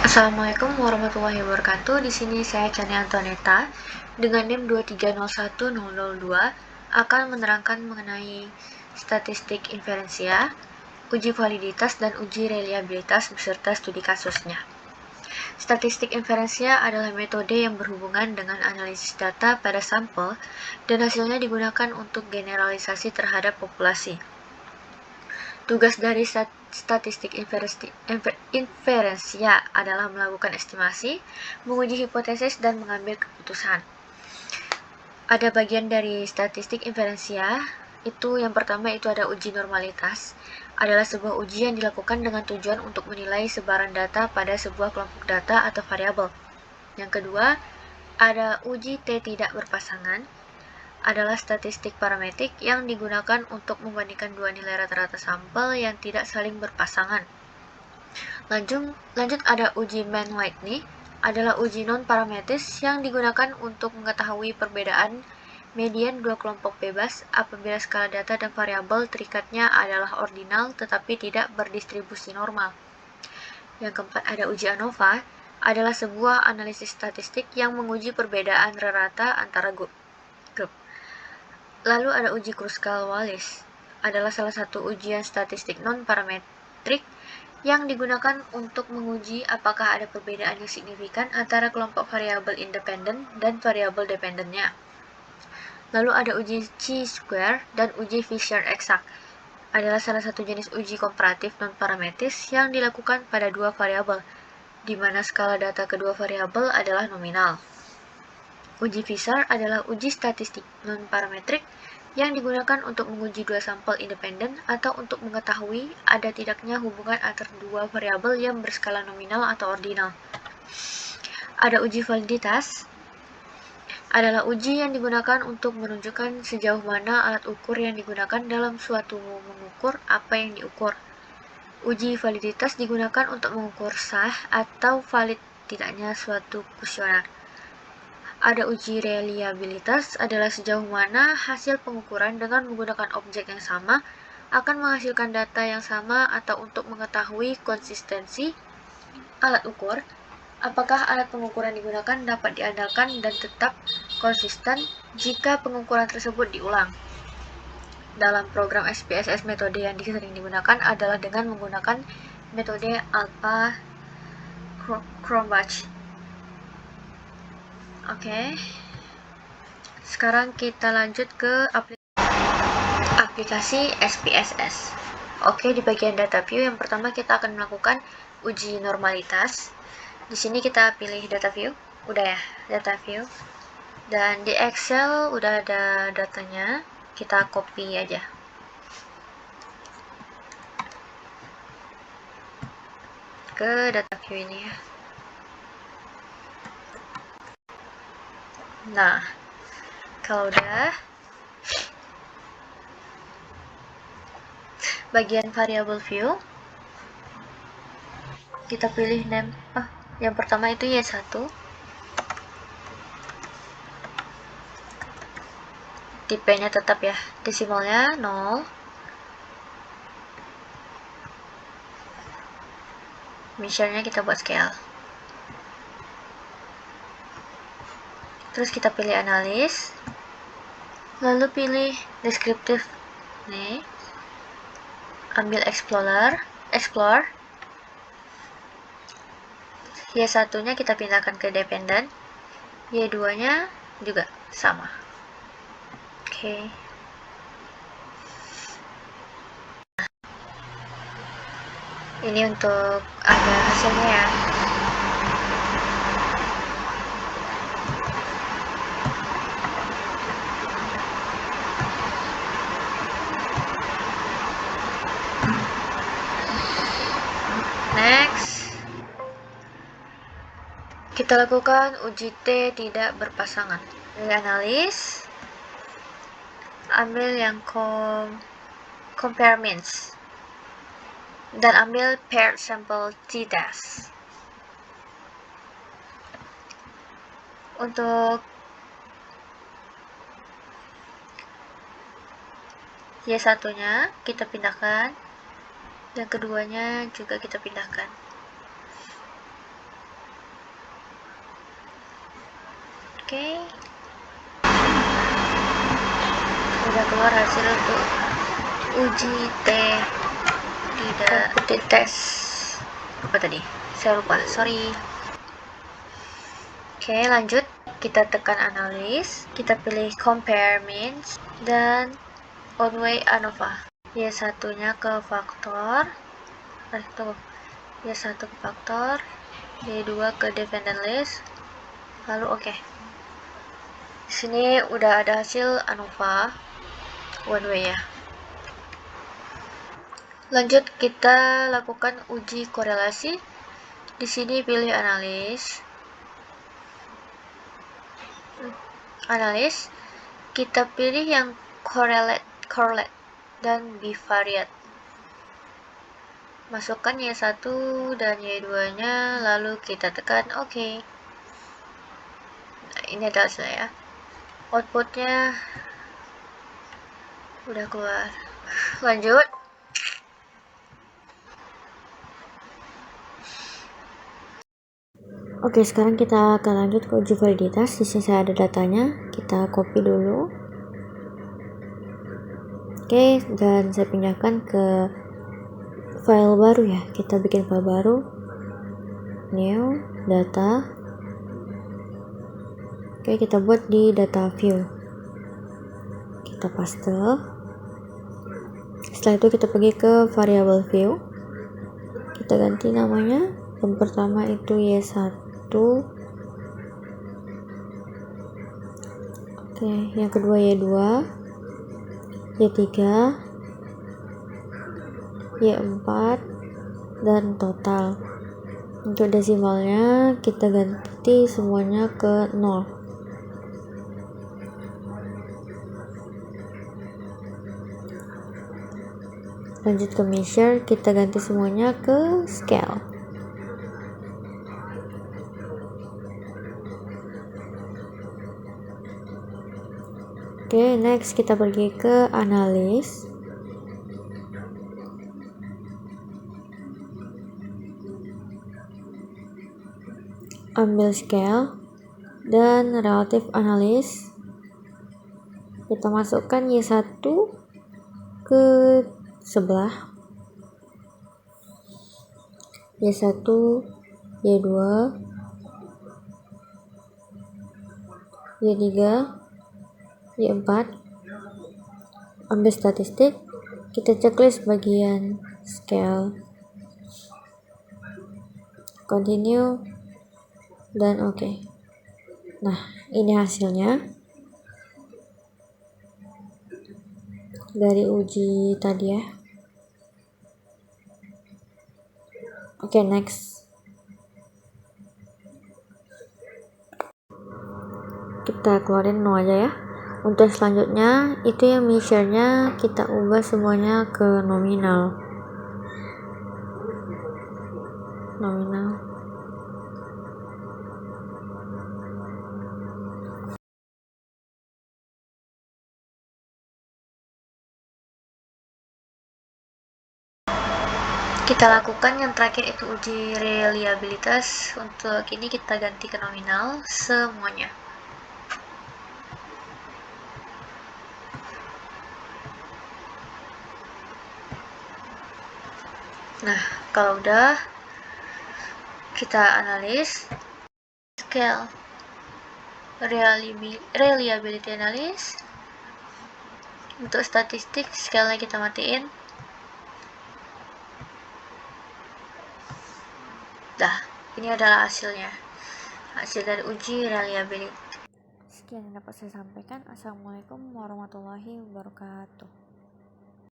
Assalamualaikum warahmatullahi wabarakatuh. Di sini saya Chani Antoneta dengan NIM 2301002 akan menerangkan mengenai statistik inferensia, uji validitas dan uji reliabilitas beserta studi kasusnya. Statistik inferensia adalah metode yang berhubungan dengan analisis data pada sampel dan hasilnya digunakan untuk generalisasi terhadap populasi. Tugas dari statistik inferensia adalah melakukan estimasi, menguji hipotesis, dan mengambil keputusan. Ada bagian dari statistik inferensia, itu yang pertama itu ada uji normalitas, adalah sebuah uji yang dilakukan dengan tujuan untuk menilai sebaran data pada sebuah kelompok data atau variabel. Yang kedua, ada uji T tidak berpasangan, adalah statistik parametrik yang digunakan untuk membandingkan dua nilai rata-rata sampel yang tidak saling berpasangan. Lanjut ada uji Mann-Whitney, adalah uji non-parametris yang digunakan untuk mengetahui perbedaan median dua kelompok bebas apabila skala data dan variabel terikatnya adalah ordinal tetapi tidak berdistribusi normal. Yang keempat ada uji ANOVA, adalah sebuah analisis statistik yang menguji perbedaan rata antara grup. Lalu ada uji Kruskal-Wallis, adalah salah satu ujian statistik non-parametrik yang digunakan untuk menguji apakah ada perbedaan yang signifikan antara kelompok variabel independen dan variabel dependennya. Lalu ada uji chi-square dan uji Fisher eksak, adalah salah satu jenis uji komparatif non-parametris yang dilakukan pada dua variabel, di mana skala data kedua variabel adalah nominal. Uji Fisher adalah uji statistik non-parametrik yang digunakan untuk menguji dua sampel independen atau untuk mengetahui ada tidaknya hubungan antara dua variabel yang berskala nominal atau ordinal. Ada uji validitas, adalah uji yang digunakan untuk menunjukkan sejauh mana alat ukur yang digunakan dalam suatu mengukur apa yang diukur. Uji validitas digunakan untuk mengukur sah atau valid tidaknya suatu kuesioner. Ada uji reliabilitas, adalah sejauh mana hasil pengukuran dengan menggunakan objek yang sama akan menghasilkan data yang sama atau untuk mengetahui konsistensi alat ukur, apakah alat pengukuran digunakan dapat diandalkan dan tetap konsisten jika pengukuran tersebut diulang. Dalam program SPSS metode yang sering digunakan adalah dengan menggunakan metode Alpha-Cronbach. Oke, sekarang kita lanjut ke aplikasi SPSS. Oke, di bagian data view yang pertama kita akan melakukan uji normalitas. Di sini kita pilih data view, udah ya, data view. Dan di Excel udah ada datanya, kita copy aja. Ke data view ini ya. Nah, kalau udah, bagian variable view, kita pilih name. Yang pertama itu Y1. Tipenya tetap ya, desimalnya 0. Misalnya kita buat scale. Terus kita pilih analis. Lalu pilih deskriptif. Nih. Ambil explore. Y1-nya kita pindahkan ke dependent. Y2-nya juga sama. Oke. Ini untuk ada hasilnya ya. Next, kita lakukan uji T tidak berpasangan. Pilih analis, ambil yang compare means, dan ambil paired sample t-test. Untuk Y1-nya kita pindahkan, yang keduanya juga kita pindahkan. Oke. Udah keluar hasil untuk uji tidak tes. Apa tadi? Saya lupa, sorry. Oke, lanjut. Kita tekan analis, kita pilih compare means, dan on-way ANOVA. Y1-nya ke faktor, Y1 ke faktor, Y2 ke dependent list, lalu oke. Di sini udah ada hasil ANOVA one way ya. Lanjut kita lakukan uji korelasi. Di sini pilih analis. Kita pilih yang correlate dan bivariate. Masukkan Y1 dan Y2-nya, lalu kita tekan OK. Nah, ini adalah hasilnya ya. Outputnya udah keluar. Lanjut. Oke, sekarang kita akan lanjut ke uji validitas. Di sini saya ada datanya, kita copy dulu. Oke, dan saya pindahkan ke file baru ya. Kita bikin file baru, new data. Oke, kita buat di data view. Kita paste. Setelah itu kita pergi ke variable view. Kita ganti namanya. Yang pertama itu Y1. Oke, yang kedua Y2, Y3, Y4, dan total. Untuk desimalnya kita ganti semuanya ke 0. Lanjut ke measure, kita ganti semuanya ke scale. Oke, next kita pergi ke analis. Ambil scale dan relative analis. Kita masukkan Y1 ke sebelah, Y1, Y2, Y3, Y4. Ambil statistik, kita checklist bagian scale, continue, dan oke. Nah, ini hasilnya dari uji tadi ya. Oke, next. Kita keluarin no aja ya. Untuk selanjutnya itu yang measure-nya kita ubah semuanya ke nominal. Kita lakukan yang terakhir itu uji reliabilitas. Untuk ini kita ganti ke nominal semuanya. Nah, kalau udah kita analis scale reliability analysis. Untuk statistik scale-nya kita matiin. Dah, ini adalah hasilnya. Hasil dari uji reliability. Sekian yang dapat saya sampaikan. Assalamualaikum warahmatullahi wabarakatuh.